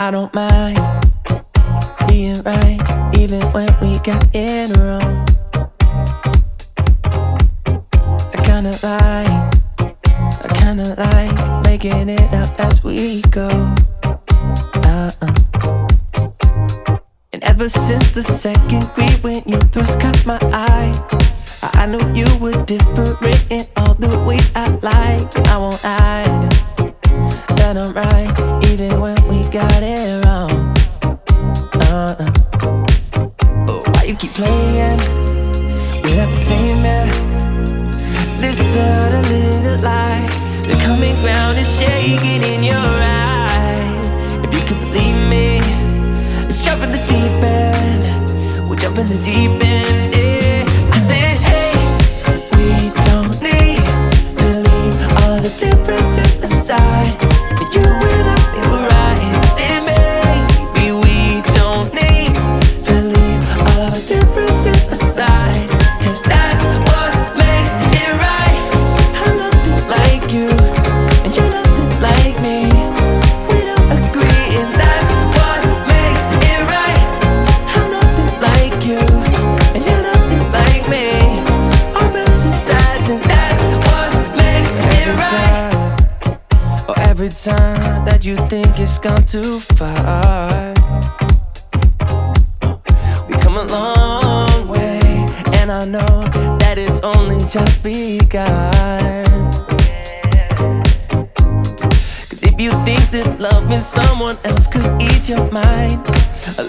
I don't mind being right, even when we got it wrong. I kinda like making it up as we go. And ever since the second grade when you first caught my eye, I knew you were different in all the ways I like. I won't hide that I'm right, even when we got it wrong. But why you keep playing? We're not the same, man. This other little light, the common ground is shaking in your eye. If you could believe me, let's jump in the deep end. We'll jump in the deep end, yeah. I said, hey, we don't need to leave all the differences aside. You and I feel right. I said, maybe we don't need to leave all of our differences aside, 'cause that's what makes it right. I'm nothing like you, and you're nothing like me. We don't agree, and that's what makes it right. I'm nothing like you, and you're nothing like me. Opposite sides, and that's what makes it right. Oh, every time that you think it's gone too far, we come a long way, and I know that it's only just begun. 'Cause if you think that loving someone else could ease your mind,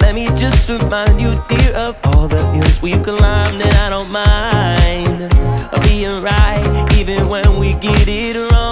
let me just remind you, dear, of all the hills we've climbed. And I don't mind being right, even when we get it wrong.